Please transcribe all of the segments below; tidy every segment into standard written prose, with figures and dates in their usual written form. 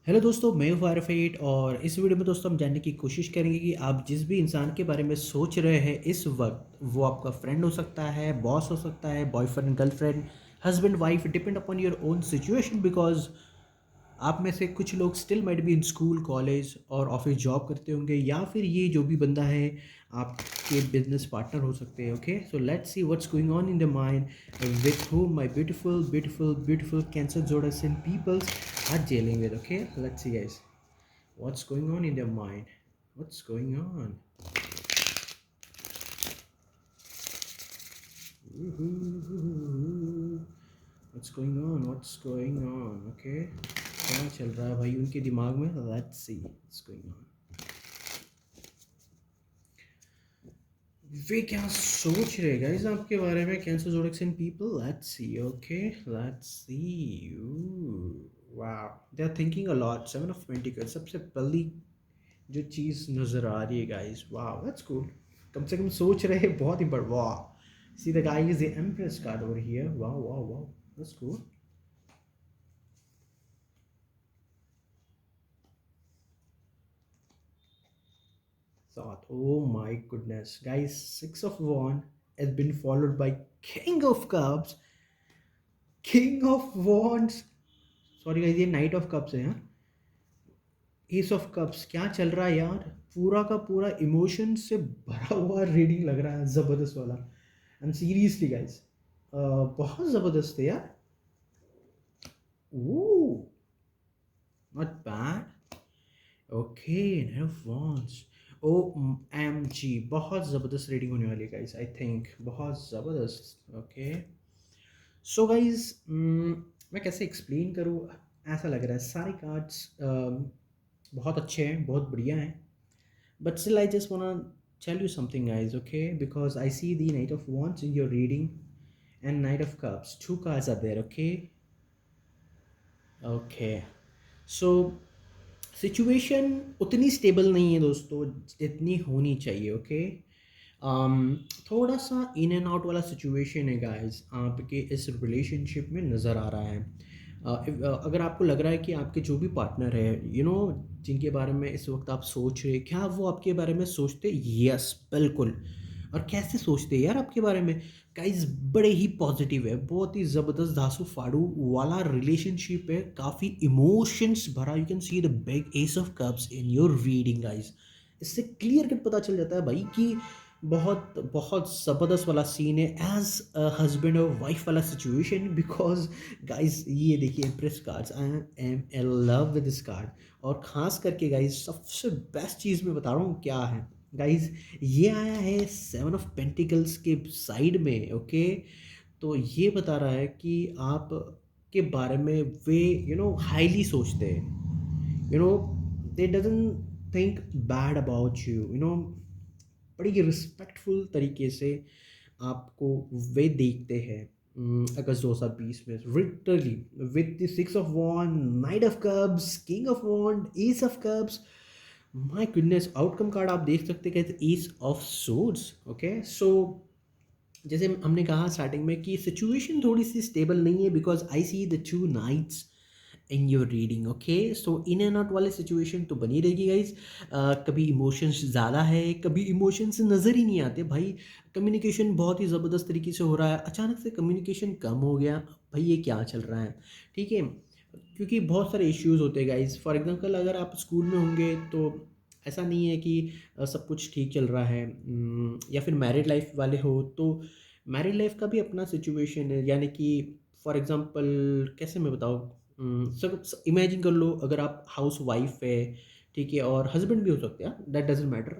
Hello दोस्तों, मैं हूं फारफेट और इस वीडियो में दोस्तों हम जानने की कोशिश करेंगे कि आप जिस भी इंसान के बारे में सोच रहे हैं इस वक्त, वो आपका फ्रेंड हो सकता है, बॉस हो सकता है, boyfriend, girlfriend, husband, wife, depend upon your own situation. Because आप में से कुछ लोग still might be in school, college और ऑफिस जॉब करते होंगे, या फिर ये जो भी बंदा है आपके बिजनेस पार्टनर हो सकते हैं। Okay, so let's see what's going on in the mind with whom my beautiful Cancer zodiac and peoples are dealing with. Okay, let's see, guys. What's going on in their mind? What's going on? What's going on? What's going on? Okay, क्या चल रहा है भाई उनके दिमाग में? Let's see what's going on. वे क्या सोच रहे गाइस आपके बारे में? Cancer zodiacs and people, let's see. Okay, let's see. Wow, they are thinking a lot. Seven of pentacles सबसे पहली जो चीज़ नज़र आ रही है गाइस. Wow, that's cool. कम से कम सोच रहे हैं, बहुत ही बड़ा. वाह, see the guy is the empress card over here. Wow wow wow, that's cool. Thought, oh my goodness guys, six of wand has been followed by king of cups. King of wands, sorry guys, ये night of cups है. हाँ, S of cups. क्या चल रहा है यार? पूरा का पूरा इमोशन से भरा हुआ रीडिंग लग रहा है, ज़बरदस्त वाला. एंड सीरियसली गाइस, बहुत ज़बरदस्त है यार. Oh, not bad. Okay, knight of wands. O M G, बहुत ज़बरदस्त रीडिंग होने वाली है गाइस. आई थिंक बहुत ज़बरदस्त. ओके, सो गाइस, मैं कैसे एक्सप्लेन करूँ? ऐसा लग रहा है सारे कार्ड्स बहुत अच्छे हैं, बहुत बढ़िया हैं. But still, I just wanna tell you something, guys, okay? Because I see the Knight of Wands in your reading and Knight of Cups. Two cards are there, okay? Okay. So, situation उतनी stable नहीं है दोस्तों जितनी होनी चाहिए. Okay, थोड़ा सा इन and out वाला सिचुएशन है गाइस आपके इस रिलेशनशिप में नज़र आ रहा है. अगर आपको लग रहा है कि आपके जो भी पार्टनर है, जिनके बारे में इस वक्त आप सोच रहे, क्या वो आपके बारे में सोचते? यस, बिल्कुल. और कैसे सोचते हैं यार आपके बारे में? गाइस, बड़े ही पॉजिटिव है, बहुत ही ज़बरदस्त धांसू फाड़ू वाला रिलेशनशिप है, काफ़ी इमोशंस भरा. You can see the big S of cups in your reading guys. इससे क्लियर कट पता चल जाता है भाई कि बहुत बहुत ज़बरदस्त वाला सीन है, एज अ हस्बैंड और वाइफ वाला सिचुएशन. बिकॉज गाइस, ये देखिए empress cards, I am in love with this card. और ख़ास करके गाइस, सबसे बेस्ट चीज़ मैं बता रहा हूँ क्या है गाइस. ये आया है सेवन ऑफ पेंटिकल्स के साइड में. ओके, तो ये बता रहा है कि आप के बारे में वे हाईली सोचते हैं. They doesn't think bad about you. बड़ी रिस्पेक्टफुल तरीके से आपको वे देखते हैं. अगस्त 2020 में literally with the six of wand, knight of cups, king of wand, ace of cups. My goodness, outcome card आप देख सकते हैं, कहते ace of swords. Okay, so जैसे हमने कहा स्टार्टिंग में कि सिचुएशन थोड़ी सी स्टेबल नहीं है, because I see the two knights in your reading. Okay, so in and out वाले सिचुएशन तो बनी रहेगी गाइज. कभी इमोशंस ज़्यादा है, कभी इमोशंस नज़र ही नहीं आते भाई. कम्युनिकेशन बहुत ही ज़बरदस्त तरीके से हो रहा है, अचानक से कम्युनिकेशन कम हो गया. भाई ये क्या चल रहा है? ठीक है, क्योंकि बहुत सारे इश्यूज़ होते हैं गाइज. फॉर एग्जांपल, अगर आप स्कूल में होंगे तो ऐसा नहीं है कि सब कुछ ठीक चल रहा है. या फिर मैरिड लाइफ वाले हो तो मैरिड लाइफ का भी अपना सिचुएशन है. यानी कि फॉर एग्जांपल, कैसे मैं बताऊँ, सब इमेजिन कर लो, अगर आप हाउस वाइफ है, ठीक है, और हस्बैंड भी हो सकते हैं, दैट डजेंट मैटर.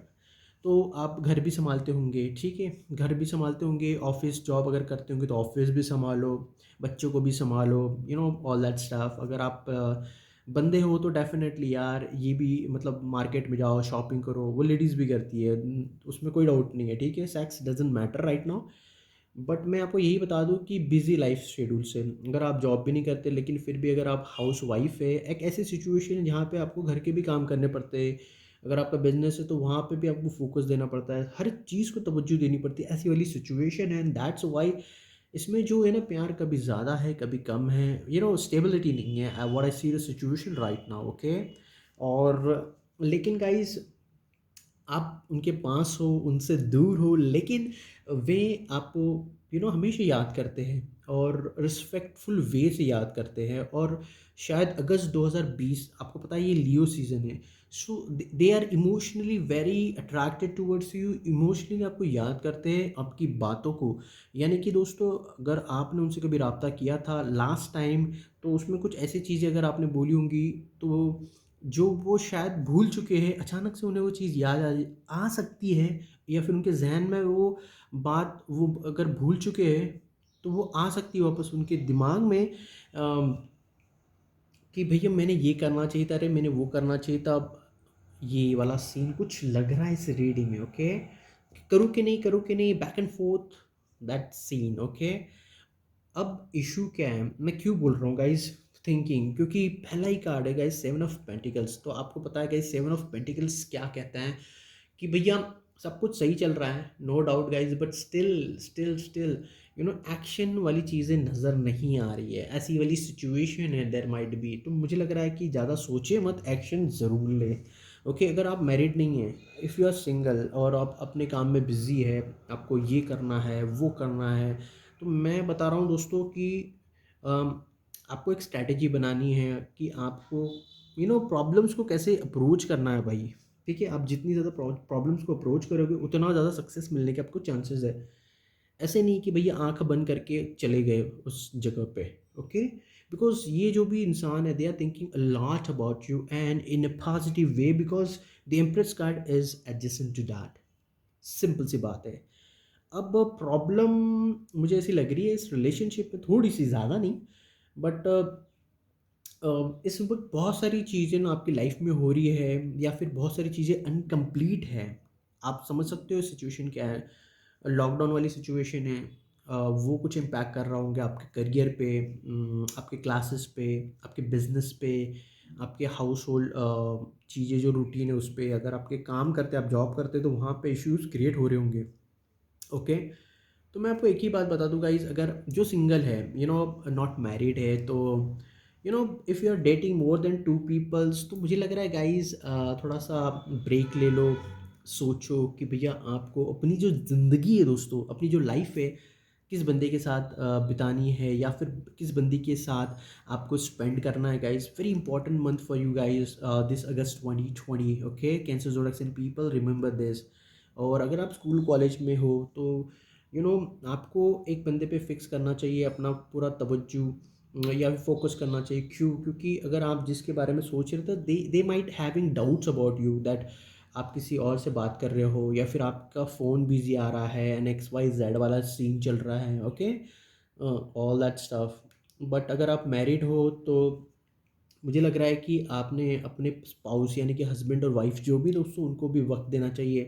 तो आप घर भी संभालते होंगे, ठीक है, घर भी संभालते होंगे, ऑफिस जॉब अगर करते होंगे तो ऑफिस भी संभालो, बच्चों को भी संभालो, ऑल दैट स्टफ. अगर आप बंदे हो तो डेफिनेटली यार, ये भी मतलब मार्केट में जाओ, शॉपिंग करो, वो लेडीज़ भी करती है, उसमें कोई डाउट नहीं है. ठीक है, sex doesn't matter right now. But मैं आपको यही बता दूं कि बिज़ी लाइफ शेड्यूल से, अगर आप जॉब भी नहीं करते लेकिन फिर भी अगर आप हाउस वाइफ है, एक ऐसी सिचुएशन है जहाँ पे आपको घर के भी काम करने पड़ते हैं. अगर आपका बिजनेस है तो वहाँ पे भी आपको फोकस देना पड़ता है, हर चीज़ को तवज्जो देनी पड़ती है. ऐसी वाली सिचुएशन है, एंड दैट्स वाई इसमें जो है ना प्यार कभी ज़्यादा है कभी कम है, स्टेबिलिटी नहीं है, what I see the situation right now, okay. और लेकिन गाइस, आप उनके पास हो, उनसे दूर हो, लेकिन वे आपको हमेशा याद करते हैं और रिस्पेक्टफुल वे से याद करते हैं। और शायद अगस्त 2020, आपको पता है ये लियो सीज़न है, so they are emotionally very attracted towards you, emotionally आपको याद करते हैं आपकी बातों को। यानी कि दोस्तों, अगर आपने उनसे कभी रब्ता किया था लास्ट टाइम, तो उसमें कुछ ऐसी चीज़ें अगर आपने बोली होंगी, तो जो वो शायद भूल चुके हैं, अचानक से उन्हें वो चीज़ याद आ सकती है, या फिर उनके ज़हन में वो बात वो अगर भूल चुके हैं, तो वो आ सकती है वापस उनके दिमाग में, कि भैया मैंने ये करना चाहिए था, अरे मैंने वो करना चाहिए था। अब ये वाला सीन कुछ लग रहा है इस रीडिंग में, ओके। करूँ कि नहीं, back and forth, that scene, okay. अब इशू क्या है, मैं क्यों बोल रहा हूँ गाइज, थिंकिंग, क्योंकि पहला ही कार्ड है गाइज, सेवन ऑफ पेंटिकल्स। तो आपको पता है गाइज, सेवन ऑफ पेंटिकल्स क्या कहता है, कि भैया सब कुछ सही चल रहा है, no doubt guys, but still still still action वाली चीज़ें नज़र नहीं आ रही है, ऐसी वाली सिचुएशन है, देर माइट बी। तो मुझे लग रहा है कि ज़्यादा सोचे मत, एक्शन ज़रूर ले, ओके। अगर आप मैरिड नहीं हैं, इफ़ यू आर सिंगल और आप अपने काम में बिज़ी है, आपको ये करना है वो करना है, तो मैं बता रहा हूँ दोस्तों कि अम, आपको एक स्ट्रैटेजी बनानी है कि आपको प्रॉब्लम्स को कैसे अप्रोच करना है भाई। ठीक है, आप जितनी ज़्यादा प्रॉब्लम्स को अप्रोच करोगे, उतना ज़्यादा सक्सेस मिलने के आपको चांसेस है। ऐसे नहीं कि भैया आंख बंद करके चले गए उस जगह पे, ओके। बिकॉज ये जो भी इंसान है, they are thinking a lot about you and in a positive way, because the empress card is adjacent to that. Simple सी बात है। अब प्रॉब्लम मुझे ऐसी लग रही है इस रिलेशनशिप में, थोड़ी सी, ज़्यादा नहीं, बट इस वक्त बहुत सारी चीज़ें ना आपकी लाइफ में हो रही है, या फिर बहुत सारी चीज़ें अनकम्प्लीट है। आप समझ सकते हो सिचुएशन क्या है, लॉकडाउन वाली सिचुएशन है। वो कुछ इम्पैक्ट कर रहा होंगे आपके करियर पे, आपके क्लासेस पे, आपके बिजनेस पे, आपके हाउस होल्ड चीज़ें जो रूटीन है उस पे, अगर आपके काम करते, आप जॉब करते, तो वहाँ पे इश्यूज क्रिएट हो रहे होंगे, ओके। तो मैं आपको एक ही बात बता दूँ गाइज, अगर जो सिंगल है, नॉट मैरिड है, तो if you are dating more than two peoples, तो मुझे लग रहा है गाइज, थोड़ा सा ब्रेक ले लो। सोचो कि भैया आपको अपनी जो ज़िंदगी है दोस्तों, अपनी जो लाइफ है, किस बंदे के साथ बितानी है, या फिर किस बंदी के साथ आपको स्पेंड करना है guys. Very important month for you guys, this August 2020, okay. Cancer zodiac and people, remember this. और अगर आप स्कूल कॉलेज में हो, तो आपको एक बंदे पे फिक्स करना चाहिए अपना पूरा तवज्जो, या फिर फोकस करना चाहिए। क्यों? क्योंकि अगर आप जिसके बारे में सोच रहे थे, they might having doubts about you, that आप किसी और से बात कर रहे हो, या फिर आपका फ़ोन बिजी आ रहा है, एन एक्स वाई जेड वाला सीन चल रहा है, okay, all that stuff. But अगर आप मैरिड हो, तो मुझे लग रहा है कि आपने अपने स्पाउस, यानी कि हस्बैंड और वाइफ जो भी दोस्तों, उनको भी वक्त देना चाहिए।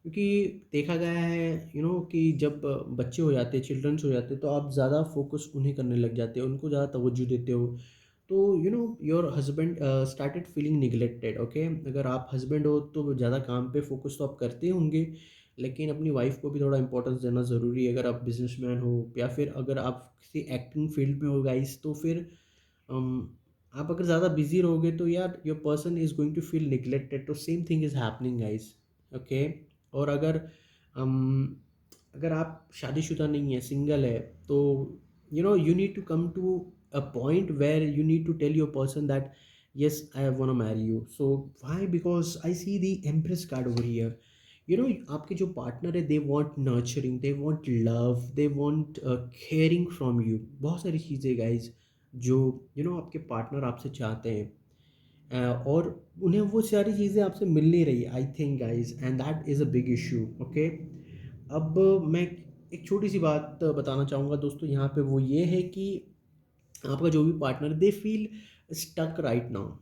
क्योंकि देखा गया है कि जब बच्चे हो जाते हैं, चिल्ड्रंस हो जाते हैं, तो आप ज़्यादा फोकस उन्हें करने लग जाते हो, उनको ज़्यादा तवज्जो देते हो, तो your husband started feeling neglected, okay. अगर आप हस्बैंड हो, तो ज़्यादा काम पे फोकस तो आप करते होंगे, लेकिन अपनी वाइफ को भी थोड़ा इंपॉर्टेंस देना ज़रूरी है। अगर आप बिजनेसमैन हो, या फिर अगर आप किसी एक्टिंग फील्ड में हो गाइस, तो फिर आप अगर ज़्यादा बिजी रहोगे, तो यार your person is going to feel neglected, तो same thing is happening guys, okay. और अम, अगर आप शादीशुदा नहीं है, सिंगल है, तो you need to come to a point where you need to tell your person that yes, I want to marry you. So why? Because I see the empress card over here. आपके जो partner है, they want nurturing, they want love, they want caring from you, बहुत सारी चीज़ें guys, जो आपके partner आपसे चाहते हैं। और उन्हें वो सारी चीज़ें आपसे मिल नहीं रही, I think guys, and that is a big issue, okay. अब मैं एक छोटी सी बात बताना चाहूँगा दोस्तों यहाँ पे, वो ये है कि आपका जो भी partner, they feel stuck right now.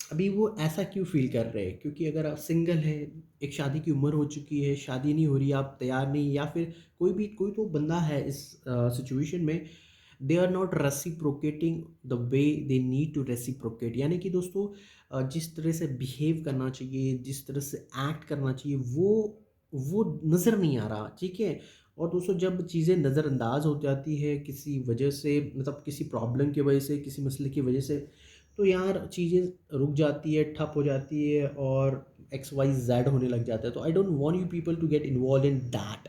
अभी वो ऐसा क्यों फील कर रहे हैं? क्योंकि अगर आप सिंगल हैं, एक शादी की उम्र हो चुकी है, शादी नहीं हो रही, आप तैयार नहीं, या फिर कोई तो बंदा है इस सिचुएशन में, they are not reciprocating the way they need to reciprocate. यानी कि दोस्तों, जिस तरह से बिहेव करना चाहिए, जिस तरह से एक्ट करना चाहिए, वो नज़र नहीं आ रहा, ठीक है। और दोस्तों जब चीज़ें नज़रअंदाज हो जाती है किसी वजह से, मतलब किसी प्रॉब्लम की वजह से, किसी मसले की वजह से, तो यार चीज़ें रुक जाती है, ठप हो जाती है और एक्स वाई जेड होने लग जाता है। तो I don't want you people to get involve in that.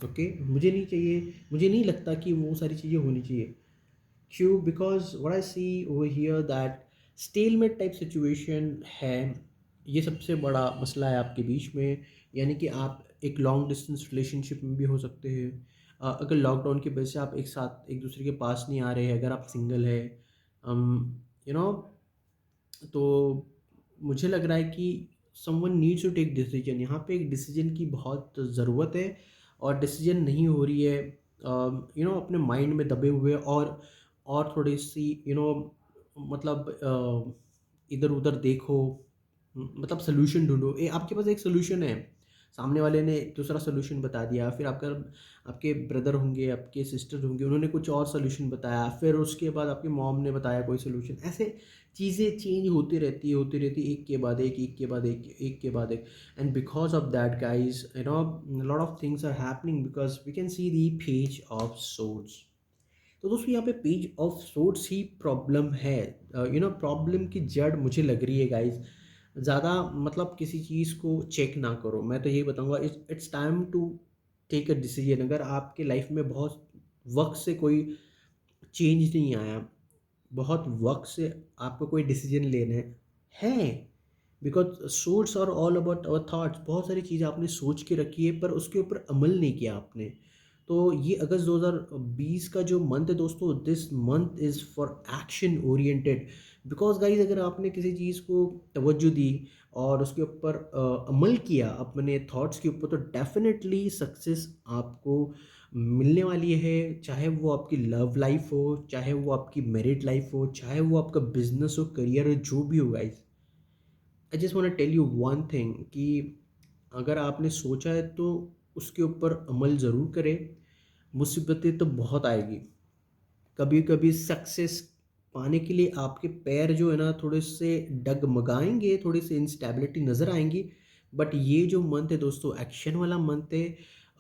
Okay, मुझे नहीं चाहिए, मुझे नहीं लगता कि वो सारी चीज़ें होनी चाहिए। क्यों? Because what I see over here that stalemate type situation है, ये सबसे बड़ा मसला है आपके बीच में। यानी कि आप एक लॉन्ग डिस्टेंस रिलेशनशिप में भी हो सकते हैं। अगर लॉकडाउन की वजह से आप एक साथ एक दूसरे के पास नहीं आ रहे हैं, अगर आप सिंगल है, यू नो, तो मुझे लग रहा है कि someone needs to take decision. यहाँ पे एक डिसीजन की बहुत ज़रूरत है, और डिसीजन नहीं हो रही है, अपने माइंड में दबे हुए, और थोड़ी सी मतलब इधर उधर देखो, मतलब सोल्यूशन ढूंढो। आपके पास एक सोल्यूशन है, सामने वाले ने दूसरा सोल्यूशन बता दिया, फिर आपके ब्रदर होंगे, आपके सिस्टर होंगे, उन्होंने कुछ और सोल्यूशन बताया, फिर उसके बाद आपकी मॉम ने बताया कोई सोल्यूशन। ऐसे चीज़ें चेंज होती रहती एक के बाद एक के बाद एक के बाद एक। And because of that guys, lot of things are happening, because we can see the page of swords. तो दोस्तों यहाँ पे पेज ऑफ सोर्ड्स ही प्रॉब्लम है। प्रॉब्लम की जड़ मुझे लग रही है गाइज। ज़्यादा मतलब किसी चीज़ को चेक ना करो, मैं तो यही बताऊँगा, it's time to take a decision. अगर आपके लाइफ में बहुत वक्त से कोई चेंज नहीं आया, बहुत वक्त से आपको कोई डिसीजन लेने हैं, because swords are all about our thoughts. बहुत सारी चीज़ें आपने सोच के रखी है पर उसके ऊपर अमल नहीं किया आपने। तो ये अगस्त 2020 का जो मंथ है दोस्तों, this month is for action oriented. Because guys अगर आपने किसी चीज़ को तवज्जो दी और उसके ऊपर अमल किया अपने थॉट्स के ऊपर, तो डेफिनेटली सक्सेस आपको मिलने वाली है। चाहे वो आपकी लव लाइफ हो, चाहे वो आपकी मैरिड लाइफ हो, चाहे वो आपका बिजनेस हो, करियर हो, जो भी हो guys. I just want tell you one thing कि अगर आपने सोचा है तो उसके ऊपर अमल ज़रूर करें। मुसीबतें तो बहुत आएगी, कभी कभी सक्सेस पाने के लिए आपके पैर जो है ना थोड़े से डगमगाएंगे, थोड़ी सी इंस्टेबिलिटी नज़र आएंगी। बट ये जो मंथ है दोस्तों, एक्शन वाला मंथ है,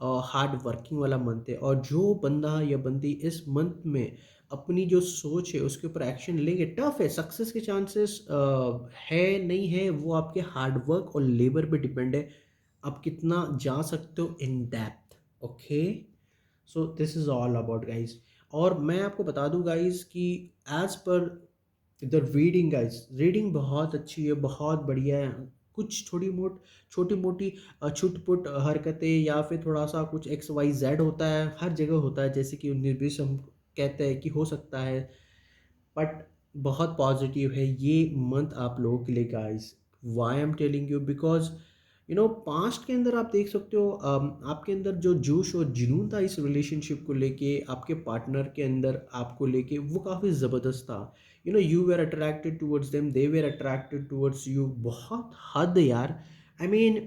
हार्ड वर्किंग वाला मंथ है। और जो बंदा या बंदी इस मंथ में अपनी जो सोच है उसके ऊपर एक्शन लेंगे, टफ है, सक्सेस के चांसेस है नहीं है, वो आपके हार्ड वर्क और लेबर पे डिपेंड है, आप कितना जा सकते हो in depth. Okay, so this is all about guys. और मैं आपको बता दूं गाइज कि as per the reading guys, reading बहुत अच्छी है, बहुत बढ़िया है। कुछ छोटी मोटी छुटपुट हरकतें या फिर थोड़ा सा कुछ एक्स वाई जेड होता है, हर जगह होता है, जैसे कि 19-20 हम कहते हैं कि हो सकता है। बट बहुत पॉजिटिव है ये मंथ आप लोगों के लिए guys. Why am telling you, because past के अंदर आप देख सकते हो, आपके अंदर जो जोश और जुनून था इस रिलेशनशिप को लेके, आपके पार्टनर के अंदर आपको लेके, वो काफ़ी ज़बरदस्त था। You were attracted towards them, they were attracted towards you, बहुत हद यार। आई मीन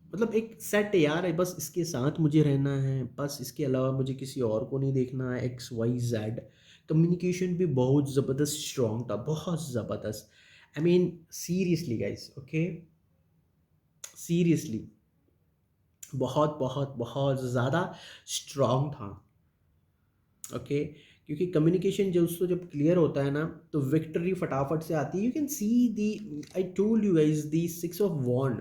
मतलब एक सेट है यार, बस इसके साथ मुझे रहना है, बस इसके अलावा मुझे किसी और को नहीं देखना है, एक्स वाई जेड। कम्युनिकेशन भी बहुत ज़बरदस्त स्ट्रॉन्ग था, बहुत ज़बरदस्त। I mean seriously guys, okay, seriously बहुत बहुत बहुत ज़्यादा स्ट्रॉन्ग था। ओके, क्योंकि कम्युनिकेशन जब क्लियर होता है ना, तो विक्ट्री फटाफट से आती है। You can see the, I told you guys, the 6 of wand.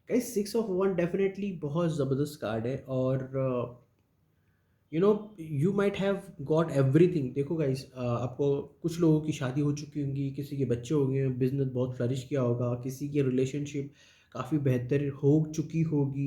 Guys 6 of 1 definitely बहुत ज़बरदस्त कार्ड है। और you might have got everything. देखो गाइस, आपको कुछ लोगों की शादी हो चुकी होंगी, किसी के बच्चे होंगे, बिजनेस बहुत फ्लरिश किया होगा, किसी की रिलेशनशिप काफ़ी बेहतर हो चुकी होगी।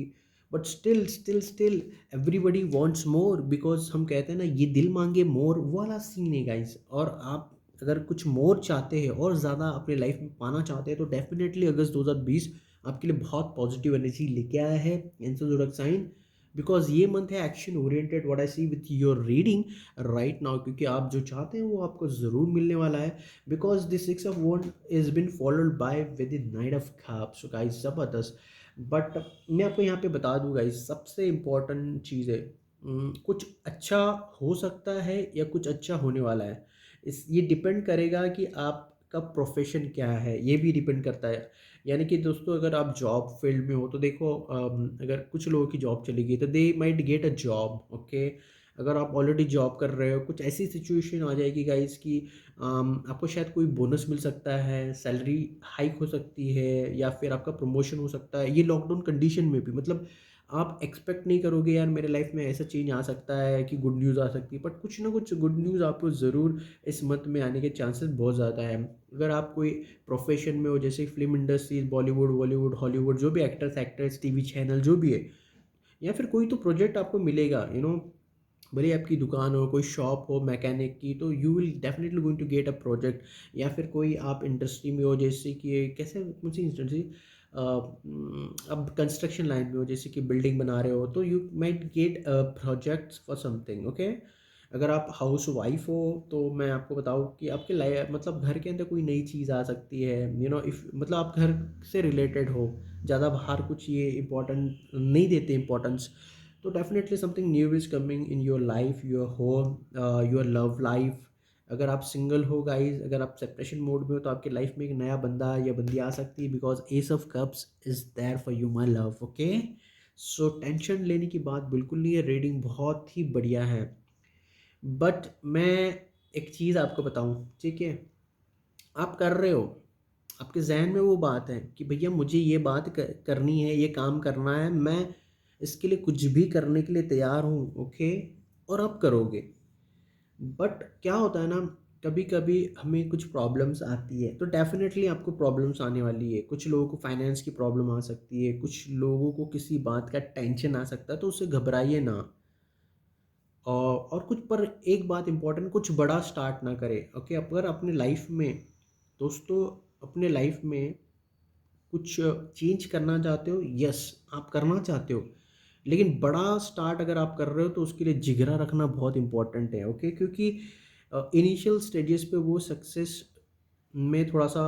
But still still still everybody wants more, because हम कहते हैं ना, ये दिल मांगे मोर वाला सीन है गाइस। और आप अगर कुछ मोर चाहते हैं और ज़्यादा अपने लाइफ में पाना चाहते हैं, तो डेफिनेटली अगस्त 2020 आपके लिए बहुत पॉजिटिव एनर्जी लेके आया है। कैंसर जोड़क साइन, बिकॉज ये मंथ है action oriented, what I see with your reading right now, क्योंकि आप जो चाहते हैं वो आपको ज़रूर मिलने वाला है। Because this 6 of 1 is been followed by with the knight of cups. So guys ज़बरदस्त। बट मैं आपको यहाँ पे बता दूँ गाइस, सबसे इम्पॉर्टेंट चीज़ है, कुछ अच्छा हो सकता है या कुछ अच्छा होने वाला है। इस ये डिपेंड करेगा कि आप आपका प्रोफेशन क्या है ये भी डिपेंड करता है। यानी कि दोस्तों अगर आप जॉब फील्ड में हो तो देखो, अगर कुछ लोगों की जॉब चली गई तो they might get a job, okay. अगर आप ऑलरेडी जॉब कर रहे हो, कुछ ऐसी सिचुएशन आ जाएगी गाइस कि आपको शायद कोई बोनस मिल सकता है, सैलरी हाइक हो सकती है, या फिर आपका प्रमोशन हो सकता है ये लॉकडाउन कंडीशन में भी। मतलब आप एक्सपेक्ट नहीं करोगे यार मेरे लाइफ में ऐसा चेंज आ सकता है कि गुड न्यूज़ आ सकती है, बट कुछ ना कुछ गुड न्यूज़ आपको ज़रूर इस मंथ में आने के चांसेस बहुत ज़्यादा है। अगर आप कोई प्रोफेशन में हो, जैसे film industries, Bollywood, Bollywood, Hollywood, जो भी एक्टर्स एक्ट्रेस, टीवी चैनल जो भी है, या फिर कोई तो प्रोजेक्ट आपको मिलेगा, भले ही आपकी दुकान हो, कोई शॉप हो मैकेनिक की, तो you will definitely going to get a project. या फिर कोई आप इंडस्ट्री में हो, जैसे कि कैसे कौन सी इंडस्ट्री, अब कंस्ट्रक्शन लाइन में हो, जैसे कि बिल्डिंग बना रहे हो, तो you might get projects for something, okay. अगर आप हाउस वाइफ हो तो मैं आपको बताऊँ कि आपके लाइफ मतलब घर के अंदर कोई नई चीज़ आ सकती है, इफ़ मतलब आप घर से रिलेटेड हो, ज़्यादा बाहर कुछ ये इम्पोर्टेंट नहीं देते इम्पोर्टेंस, तो definitely something new is coming in your life, your home, your love life. अगर आप सिंगल हो गाइज, अगर आप सेपरेशन मोड में हो, तो आपकी लाइफ में एक नया बंदा या बंदी आ सकती है, because ace of cups is there for you my love, okay. So tension लेने की बात बिल्कुल नहीं है, रीडिंग बहुत ही बढ़िया है। बट मैं एक चीज़ आपको बताऊं, ठीक है, आप कर रहे हो, आपके जहन में वो बात है कि भैया मुझे ये बात करनी है, ये काम करना है, मैं इसके लिए कुछ भी करने के लिए तैयार हूँ, ओके। और आप करोगे। बट क्या होता है ना, कभी कभी हमें कुछ प्रॉब्लम्स आती है, तो डेफिनेटली आपको प्रॉब्लम्स आने वाली है। कुछ लोगों को फाइनेंस की प्रॉब्लम आ सकती है, कुछ लोगों को किसी बात का टेंशन आ सकता है, तो उससे घबराइए ना। और कुछ पर एक बात इम्पोर्टेंट, कुछ बड़ा स्टार्ट ना करें, ओके। अगर अपने लाइफ में दोस्तों, अपने लाइफ में कुछ चेंज करना चाहते हो, यस, आप करना चाहते हो, लेकिन बड़ा स्टार्ट अगर आप कर रहे हो तो उसके लिए जिगरा रखना बहुत इंपॉर्टेंट है, ओके। क्योंकि इनिशियल स्टेजेस पे वो सक्सेस में थोड़ा सा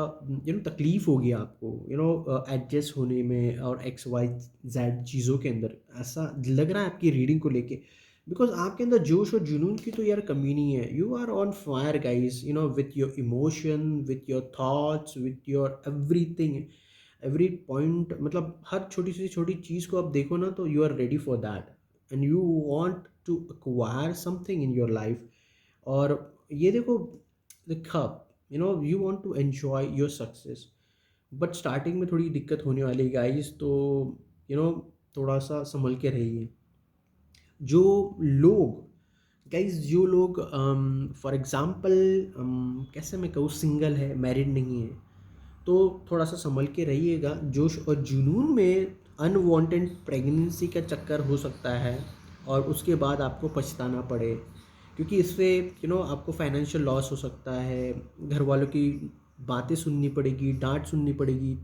तकलीफ होगी आपको, एडजस्ट होने में, और एक्स वाई जेड चीज़ों के अंदर ऐसा लग रहा है आपकी रीडिंग को लेके। बिकॉज आपके अंदर जोश और जुनून की तो यार कमी नहीं है, you are on fire guys, with your emotion, with your thoughts, with your everything, every point. मतलब हर छोटी से छोटी चीज़ को आप देखो ना, तो you are ready for that and you want to acquire something in your life. और ये देखो, देखा, you want to enjoy your success, but starting में थोड़ी दिक्कत होने वाली गाइस, तो यू नो थोड़ा सा संभल के रहिए। जो लोग गाइस, जो लोग फॉर एग्जांपल कैसे मैं कहूँ, सिंगल है, मैरिड नहीं है, तो थोड़ा सा संभल के रहिएगा। जोश और जुनून में अनवांटेड प्रेगनेंसी का चक्कर हो सकता है, और उसके बाद आपको पछताना पड़े, क्योंकि इससे आपको फाइनेंशियल लॉस हो सकता है, घर वालों की बातें सुननी पड़ेगी, डांट सुननी पड़ेगी।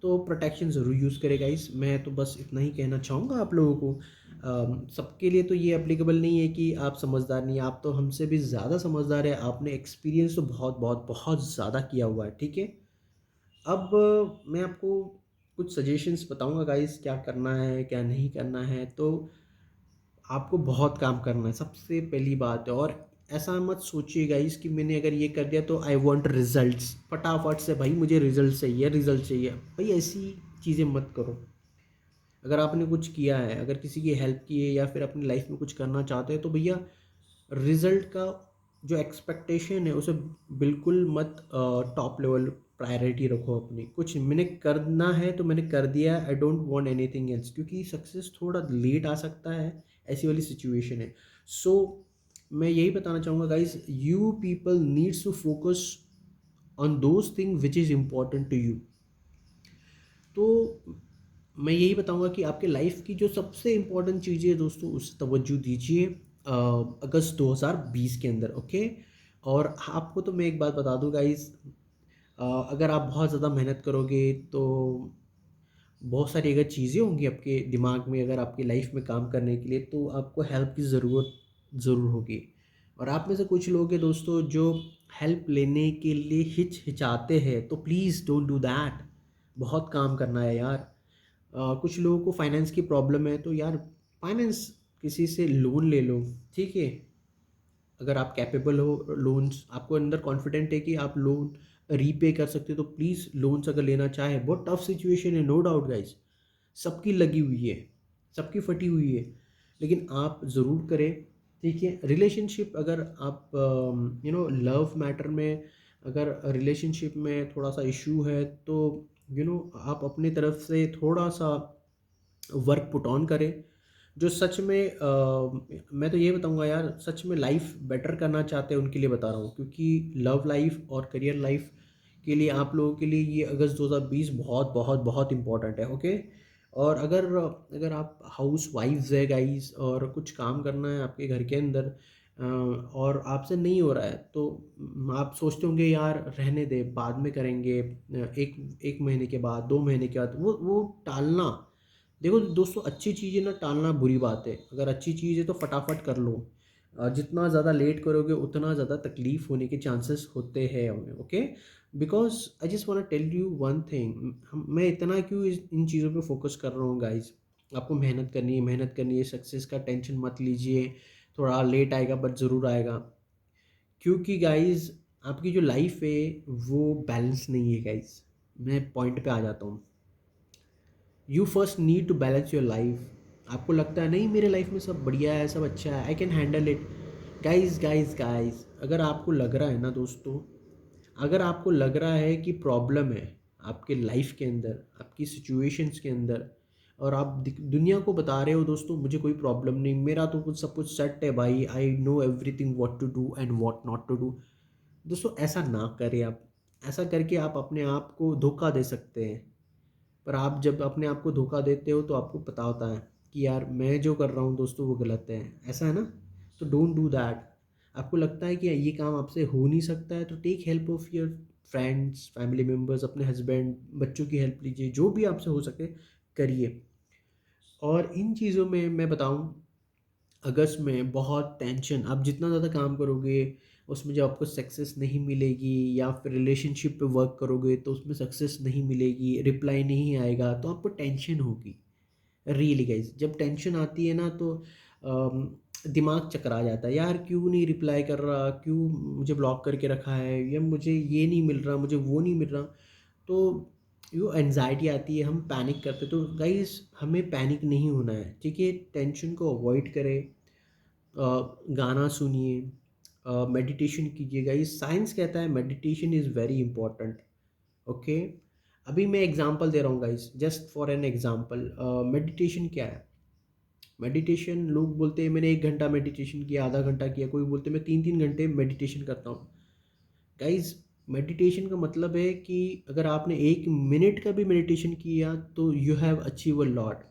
तो प्रोटेक्शन ज़रूर यूज़ करेगा। इस मैं तो बस इतना ही कहना चाहूँगा आप लोगों को। सबके लिए तो ये एप्लीकेबल नहीं है कि आप समझदार नहीं हैं, आप तो हमसे भी ज़्यादा समझदार है, आपने एक्सपीरियंस तो बहुत बहुत बहुत ज़्यादा किया हुआ है, ठीक है। अब मैं आपको कुछ सजेशंस बताऊंगा गाइस, क्या करना है क्या नहीं करना है। तो आपको बहुत काम करना है, सबसे पहली बात है। और ऐसा मत सोचिए गाइस कि मैंने अगर ये कर दिया तो आई वांट रिजल्ट्स, फटाफट से भाई मुझे रिजल्ट चाहिए, रिजल्ट चाहिए, भाई ऐसी चीज़ें मत करो। अगर आपने कुछ किया है, अगर किसी की हेल्प की है, या फिर अपनी लाइफ में कुछ करना चाहते हैं, तो भैया रिजल्ट का जो एक्सपेक्टेशन है उसे बिल्कुल मत टॉप लेवल प्रायोरिटी रखो अपनी। कुछ मैंने करना है तो मैंने कर दिया, आई डोंट वांट एनीथिंग एल्स, क्योंकि सक्सेस थोड़ा लेट आ सकता है, ऐसी वाली सिचुएशन है। सो मैं यही बताना चाहूँगा guys, you people needs to focus on those thing which is important to you. तो मैं यही बताऊंगा कि आपके लाइफ की जो सबसे इम्पोर्टेंट चीज़ें हैं दोस्तों, उस तवज्जो दीजिए अगस्त 2020 के अंदर, ओके। और आपको तो मैं एक बात बता दूं गाइस, अगर आप बहुत ज़्यादा मेहनत करोगे तो बहुत सारी अगर चीज़ें होंगी आपके दिमाग में, अगर आपकी लाइफ में काम करने के लिए, तो आपको हेल्प की ज़रूरत ज़रूर होगी। और आप में से कुछ लोग हैं दोस्तों जो हेल्प लेने के लिए हिचहिचाते हैं, तो प्लीज़ डोंट डू दैट। बहुत काम करना है यार। कुछ लोगों को फाइनेंस की प्रॉब्लम है, तो यार फाइनेंस किसी से लोन ले लो, ठीक है। अगर आप कैपेबल हो, लोन्स आपको अंदर कॉन्फिडेंट है कि आप लोन रीपे कर सकते हो तो प्लीज़ लोन्स अगर लेना चाहे, बहुत टफ सिचुएशन है, नो डाउट गाइज, सबकी लगी हुई है, सबकी फटी हुई है, लेकिन आप ज़रूर करें। ठीक है, रिलेशनशिप अगर आप लव मैटर में अगर रिलेशनशिप में थोड़ा सा इशू है तो आप अपनी तरफ से थोड़ा सा वर्क पुट ऑन करें। जो सच में मैं तो ये बताऊंगा यार, सच में लाइफ बेटर करना चाहते हैं उनके लिए बता रहा हूँ, क्योंकि लव लाइफ और करियर लाइफ के लिए आप लोगों के लिए ये अगस्त 2020 बहुत बहुत बहुत इंपॉर्टेंट है। ओके, और अगर अगर आप हाउस वाइफ्स है गाइस और कुछ काम करना है आपके घर के अंदर और आपसे नहीं हो रहा है तो आप सोचते होंगे यार रहने दे, बाद में करेंगे, एक एक महीने के बाद, 2 महीने के बाद, वो टालना। देखो दोस्तों, अच्छी चीज़ें ना टालना बुरी बात है, अगर अच्छी चीज़ है तो फटाफट कर लो। जितना ज़्यादा लेट करोगे उतना ज़्यादा तकलीफ़ होने के चांसेस होते हैं हमें। Okay, because I just want tell you one thing, मैं इतना क्यों इन चीज़ों पे फोकस कर रहा हूँ गाइज। आपको मेहनत करनी है, मेहनत करनी है, सक्सेस का टेंशन मत लीजिए, थोड़ा लेट आएगा बट ज़रूर आएगा। क्योंकि गाइज आपकी जो लाइफ है वो बैलेंस नहीं है गाइज। मैं पॉइंट पे आ जाता हूँ, you first need to balance your life. आपको लगता है नहीं मेरे लाइफ में सब बढ़िया है, सब अच्छा है, I can handle it. Guys guys guys, अगर आपको लग रहा है ना दोस्तों, अगर आपको लग रहा है कि प्रॉब्लम है आपके लाइफ के अंदर, आपकी सिचुएशंस के अंदर, और आप दुनिया को बता रहे हो दोस्तों मुझे कोई प्रॉब्लम नहीं, मेरा तो कुछ सब कुछ सेट है भाई, I know everything what to do and what not to do. दोस्तों ऐसा ना करें आप, ऐसा करके आप अपने आप को धोखा दे सकते हैं। पर आप जब अपने आप को धोखा देते हो तो आपको पता होता है कि यार मैं जो कर रहा हूँ दोस्तों वो गलत है, ऐसा है ना, तो डोंट डू दैट। आपको लगता है कि ये काम आपसे हो नहीं सकता है तो take help of your friends, family members, अपने हस्बैंड, बच्चों की हेल्प लीजिए, जो भी आपसे हो सके करिए। और इन चीज़ों में मैं बताऊँ, अगस्त में बहुत टेंशन, आप जितना ज़्यादा काम करोगे उसमें जब आपको सक्सेस नहीं मिलेगी, या फिर रिलेशनशिप पे वर्क करोगे तो उसमें सक्सेस नहीं मिलेगी, रिप्लाई नहीं आएगा, तो आपको टेंशन होगी। रियली गाइज, जब टेंशन आती है ना तो दिमाग चकरा जाता है, यार क्यों नहीं रिप्लाई कर रहा, क्यों मुझे ब्लॉक करके रखा है, या मुझे ये नहीं मिल रहा, मुझे वो नहीं मिल रहा। तो यो एनजाइटी आती है, हम पैनिक करते, तो गाइज हमें पैनिक नहीं होना है। ठीक है, टेंशन को अवॉइड करें, गाना सुनिए, मेडिटेशन कीजिए गाइस, साइंस कहता है meditation is very important. Okay, अभी मैं एग्जांपल दे रहा हूँ guys, just for an example, meditation क्या है। मेडिटेशन, लोग बोलते हैं मैंने 1 घंटा मेडिटेशन किया, आधा घंटा किया, कोई बोलते हैं मैं 3 3 घंटे मेडिटेशन करता हूँ। गाइस मेडिटेशन का मतलब है कि अगर आपने 1 मिनट का भी मेडिटेशन किया तो you have achieve a lot.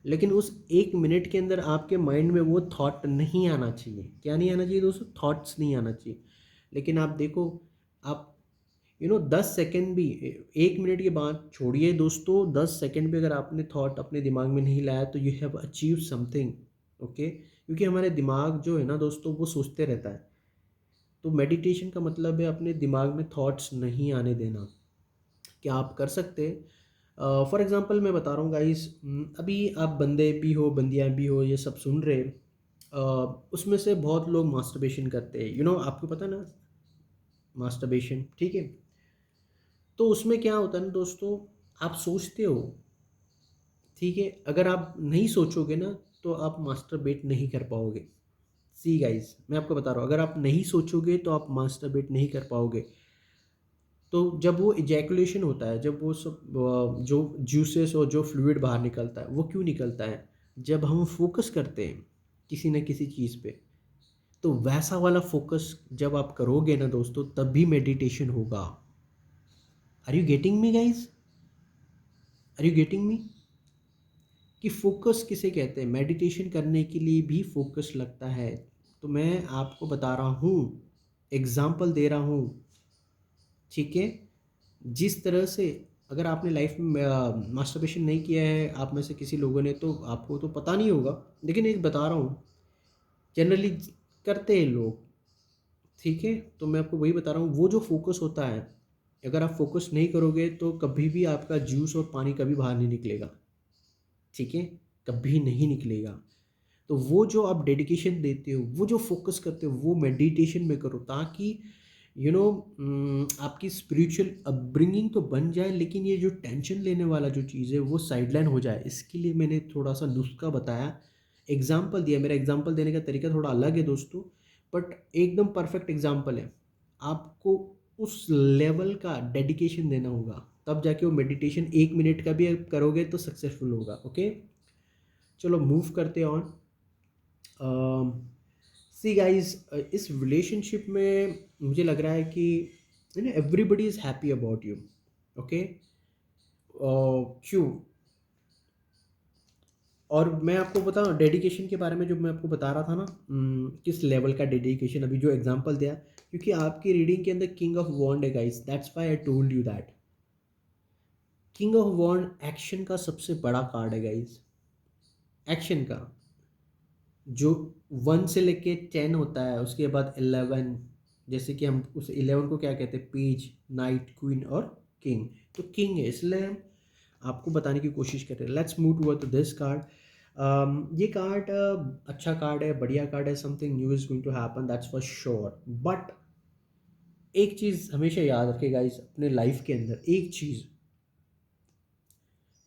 लेकिन उस 1 मिनट के अंदर आपके माइंड में वो थॉट नहीं आना चाहिए। क्या नहीं आना चाहिए दोस्तों? थॉट्स नहीं आना चाहिए। लेकिन आप देखो, आप 10 सेकेंड भी, 1 मिनट के बाद छोड़िए दोस्तों, 10 सेकेंड भी अगर आपने थॉट अपने दिमाग में नहीं लाया तो you have achieve something. Okay, क्योंकि हमारे दिमाग जो है ना दोस्तों वो सोचते रहता है। तो मेडिटेशन का मतलब है अपने दिमाग में थॉट्स नहीं आने देना। क्या आप कर सकते हैं? फॉर एग्जांपल मैं बता रहा हूँ गाइस, अभी आप बंदे भी हो, बंदियाँ भी हो, ये सब सुन रहे, उसमें से बहुत लोग मास्टरबेशन करते हैं, आपको पता ना, मास्टरबेशन, ठीक है। तो उसमें क्या होता है ना दोस्तों, आप सोचते हो, ठीक है, अगर आप नहीं सोचोगे ना तो आप मास्टरबेट नहीं कर पाओगे। सी गाइस, मैं आपको बता रहा हूँ, अगर आप नहीं सोचोगे तो आप मास्टरबेट नहीं कर पाओगे। तो जब वो इजैकुलेशन होता है, जब वो सब जो जूसेस और जो फ्लूइड बाहर निकलता है, वो क्यों निकलता है? जब हम फोकस करते हैं किसी न किसी चीज़ पे, तो वैसा वाला फोकस जब आप करोगे ना दोस्तों तब भी मेडिटेशन होगा। Are you getting me guys? Are you getting me? कि फोकस किसे कहते हैं, मेडिटेशन करने के लिए भी फोकस लगता है। तो मैं आपको बता रहा हूँ, एग्जाम्पल दे रहा हूँ, ठीक है। जिस तरह से, अगर आपने लाइफ में मास्टरबेशन नहीं किया है आप में से किसी लोगों ने, तो आपको तो पता नहीं होगा, लेकिन एक बता रहा हूँ, जनरली करते हैं लोग, ठीक है। तो मैं आपको वही बता रहा हूँ, वो जो फोकस होता है, अगर आप फोकस नहीं करोगे तो कभी भी आपका जूस और पानी कभी बाहर नहीं निकलेगा, ठीक है, कभी नहीं निकलेगा। तो वो जो आप डेडिकेशन देते हो, वो जो फोकस करते हो, वो मेडिटेशन में करो, ताकि यू नो आपकी स्पिरिचुअल अपब्रिंगिंग तो बन जाए, लेकिन ये जो टेंशन लेने वाला जो चीज़ है वो साइडलाइन हो जाए, इसके लिए मैंने थोड़ा सा नुस्खा बताया, एग्जाम्पल दिया। मेरा एग्जाम्पल देने का तरीका थोड़ा अलग है दोस्तों, बट एकदम परफेक्ट एग्जाम्पल है। आपको उस लेवल का डेडिकेशन देना होगा, तब जाके वो मेडिटेशन 1 मिनट का भी आप करोगे तो सक्सेसफुल होगा। ओके, चलो मूव करते ऑन। सी गाइस, इस रिलेशनशिप में मुझे लग रहा है कि you know everybody is happy about you. Okay, क्यों? और मैं आपको बताऊं डेडिकेशन के बारे में, जो मैं आपको बता रहा था ना, किस लेवल का डेडिकेशन, अभी जो एग्जांपल दिया, क्योंकि आपकी रीडिंग के अंदर किंग ऑफ वॉन्ड है guys, that's why I told you that. King of wand action का सबसे बड़ा कार्ड है गाइस, एक्शन का। जो 1 से लेके 10 होता है, उसके बाद 11, जैसे कि हम उस 11 को क्या कहते हैं, पेज, नाइट, क्वीन और किंग। तो किंग है, इसलिए हम आपको बताने की कोशिश कर रहे हैं। Let's move toward to this card. ये कार्ड अच्छा कार्ड है, बढ़िया कार्ड है, something new is going to happen, that's for sure. But एक चीज़ हमेशा याद रखें गाइस, अपने लाइफ के अंदर एक चीज़,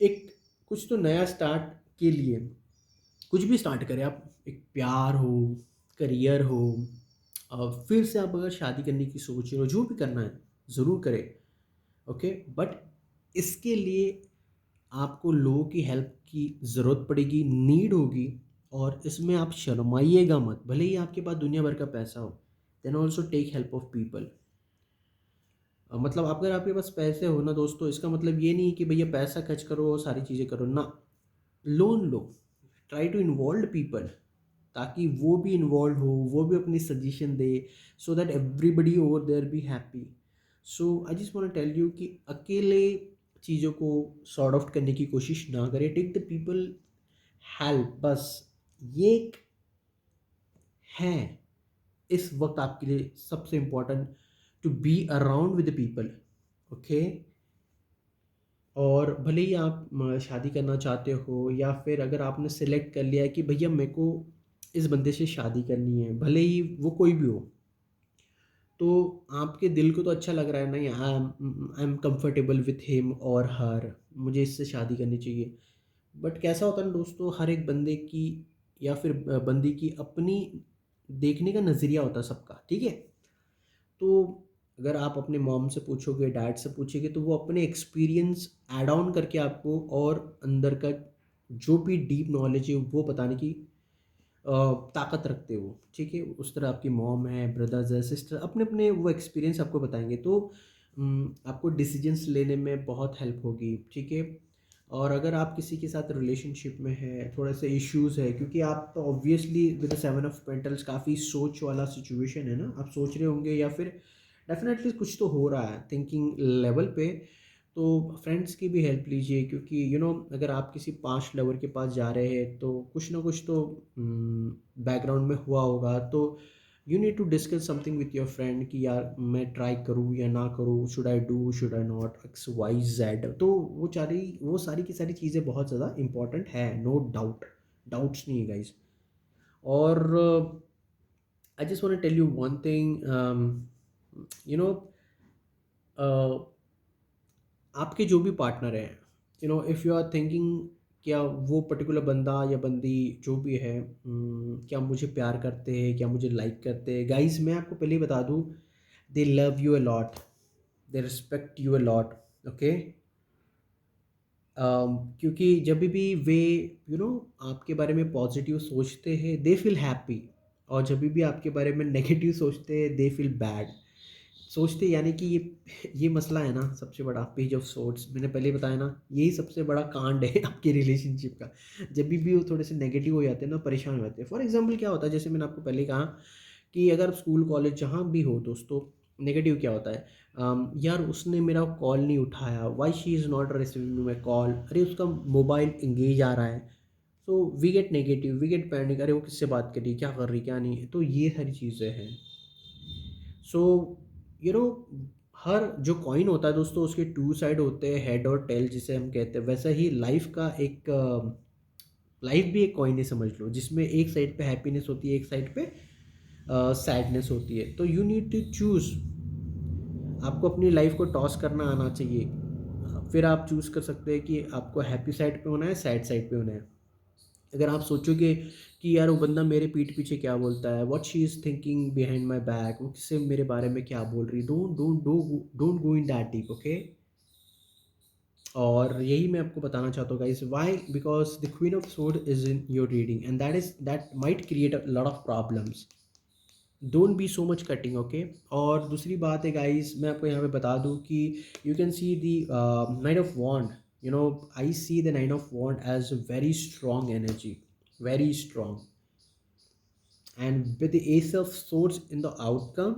एक कुछ तो नया स्टार्ट के लिए, कुछ भी स्टार्ट करें आप, एक प्यार हो, करियर हो, फिर से आप अगर शादी करने की सोच रहे हो, जो भी करना है ज़रूर करें। ओके, बट इसके लिए आपको लोगों की हेल्प की ज़रूरत पड़ेगी, नीड होगी, और इसमें आप शर्माइएगा मत, भले ही आपके पास दुनिया भर का पैसा हो। Then also take help of people. मतलब अगर आपके पास पैसे हो ना दोस्तों, इसका मतलब ये नहीं कि भैया पैसा खर्च करो और सारी चीज़ें करो ना, लोन लो, ट्राई टू इन्वॉल्व पीपल, ताकि वो भी इन्वॉल्व हो, वो भी अपनी सजेशन दे, so that everybody over there be happy. So I just want tell you कि अकेले चीज़ों को सॉर्ट आउट करने की कोशिश ना करें, टेक द पीपल हेल्प, बस ये एक है इस वक्त आपके लिए सबसे important, to be around with the people. Okay, और भले ही आप शादी करना चाहते हो, या फिर अगर आपने सेलेक्ट कर लिया है कि भैया मेरे को इस बंदे से शादी करनी है, भले ही वो कोई भी हो, तो आपके दिल को तो अच्छा लग रहा है, नहीं, I am comfortable with him और हर, मुझे इससे शादी करनी चाहिए। बट कैसा होता है ना दोस्तों, हर एक बंदे की या फिर बंदी की अपनी देखने का नज़रिया होता है सबका, ठीक है। तो अगर आप अपने मॉम से पूछोगे, डैड से पूछोगे, तो वो अपने एक्सपीरियंस ऐड ऑन करके आपको और अंदर का जो भी डीप नॉलेज है वो बताने की ताकत रखते हो, ठीक है। उस तरह आपकी मॉम है, ब्रदर्स है, सिस्टर, अपने अपने वो एक्सपीरियंस आपको बताएंगे, तो आपको डिसीजंस लेने में बहुत हेल्प होगी, ठीक है। और अगर आप किसी के साथ रिलेशनशिप में है, थोड़े से इश्यूज है, क्योंकि आप तो ऑब्वियसली विद 7 ऑफ पेंटल्स काफ़ी सोच वाला सिचुएशन है ना, आप सोच रहे होंगे, या फिर डेफिनेटली कुछ तो हो रहा है थिंकिंग लेवल पे। तो फ्रेंड्स की भी हेल्प लीजिए, क्योंकि अगर आप किसी पास्ट लवर के पास जा रहे हैं तो कुछ ना कुछ तो बैकग्राउंड में हुआ होगा, तो you need to discuss something with your friend कि यार मैं ट्राई करूँ या ना करूँ, should I do, should I not, X Y Z. तो वो सारी की सारी चीज़ें बहुत ज़्यादा इंपॉर्टेंट है, नो डाउट, डाउट्स नहीं है गाइज। और I just want to tell you one thing, you know आपके जो भी पार्टनर हैं, इफ़ यू आर थिंकिंग, क्या वो पर्टिकुलर बंदा या बंदी जो भी है, क्या मुझे प्यार करते हैं, क्या मुझे लाइक करते हैं, गाइस मैं आपको पहले ही बता दूं, दे love you a lot, they respect you a lot. Okay, क्योंकि जब भी वे आपके बारे में पॉजिटिव सोचते हैं, दे फील हैप्पी, और जब भी आपके बारे में नेगेटिव सोचते हैं, दे फील बैड। सोचते यानी कि ये मसला है ना, सबसे बड़ा पेज ऑफ सोर्ट्स, मैंने पहले ही बताया ना, यही सबसे बड़ा कांड है आपके रिलेशनशिप का। जब भी वो थोड़े से नेगेटिव हो जाते हैं ना, परेशान हो जाते हैं। फॉर एग्जांपल क्या होता है, जैसे मैंने आपको पहले ही कहा कि अगर स्कूल कॉलेज जहाँ भी हो दोस्तों, नेगेटिव क्या होता है, यार उसने मेरा कॉल नहीं उठाया, why she is not receiving my call, अरे उसका मोबाइल इंगेज आ रहा है। So we get negative, we get panic, अरे वो किससे बात कर रही, क्या कर रही, क्या नहीं। तो ये सारी चीज़ें हैं। सो यू नो हर जो कॉइन होता है दोस्तों, उसके टू साइड होते हैं, हेड और टेल जिसे हम कहते हैं। वैसा ही लाइफ का एक लाइफ भी एक कॉइन है समझ लो, जिसमें एक साइड पे हैप्पीनेस होती है, एक साइड पे सैडनेस होती है। तो यू नीड टू चूज आपको अपनी लाइफ को टॉस करना आना चाहिए। फिर आप चूज़ कर सकते हैं कि आपको हैप्पी साइड पे होना है, सैड साइड पे होना है। अगर आप सोचोगे कि यार वो बंदा मेरे पीठ पीछे क्या बोलता है, what she is thinking behind my back, वो किससे मेरे बारे में क्या बोल रही, don't go in that deep, okay. और यही मैं आपको बताना चाहता हूँ guys, why, because the queen of sword is in your reading and that might create a lot of problems. Don't be so much cutting, okay. और दूसरी बात है गाइस, मैं आपको यहाँ पे बता दूँ कि you can see the knight of wands, you know, I see the knight of wands as a very strong energy, very strong. And with the ace of swords in the outcome,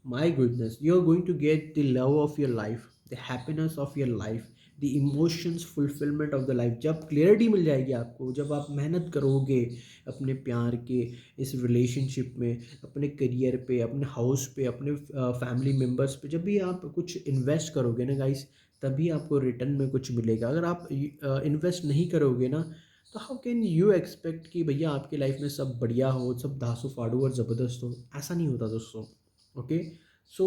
my goodness, you're going to get the love of your life, the happiness of your life, the emotions fulfillment of the life। जब clarity मिल जाएगी आपको, जब आप मेहनत करोगे अपने प्यार के इस रिलेशनशिप में, अपने करियर पे, अपने हाउस पे, अपने फैमिली मेम्बर्स पे, जब भी आप कुछ इन्वेस्ट करोगे ना गाइस, तभी आपको रिटर्न में कुछ मिलेगा। अगर आप इन्वेस्ट नहीं करोगे ना, तो हाउ कैन यू एक्सपेक्ट कि भैया आपकी लाइफ में सब बढ़िया हो, सब धांसू फाड़ू और ज़बरदस्त हो? ऐसा नहीं होता दोस्तों, ओके। सो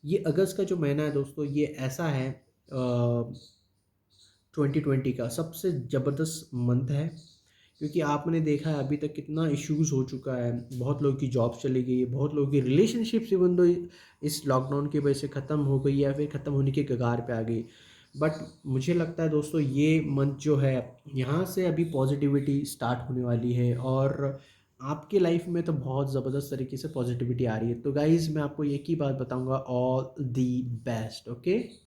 ये अगस्त का जो महीना है दोस्तों, ये ऐसा है 2020 का सबसे ज़बरदस्त मंथ है। क्योंकि आपने देखा है अभी तक कितना इश्यूज़ हो चुका है, बहुत लोगों की जॉब चली गई है, बहुत लोगों की रिलेशनशिप्स इवन दो इस लॉकडाउन की वजह से ख़त्म हो गई या फिर ख़त्म होने के कगार पे आ गई। बट मुझे लगता है दोस्तों ये मंथ जो है, यहाँ से अभी पॉजिटिविटी स्टार्ट होने वाली है और आपके लाइफ में तो बहुत ज़बरदस्त तरीके से पॉजिटिविटी आ रही है। तो गाइज़ मैं आपको एक ही बात बताऊँगा, ऑल दी बेस्ट, ओके।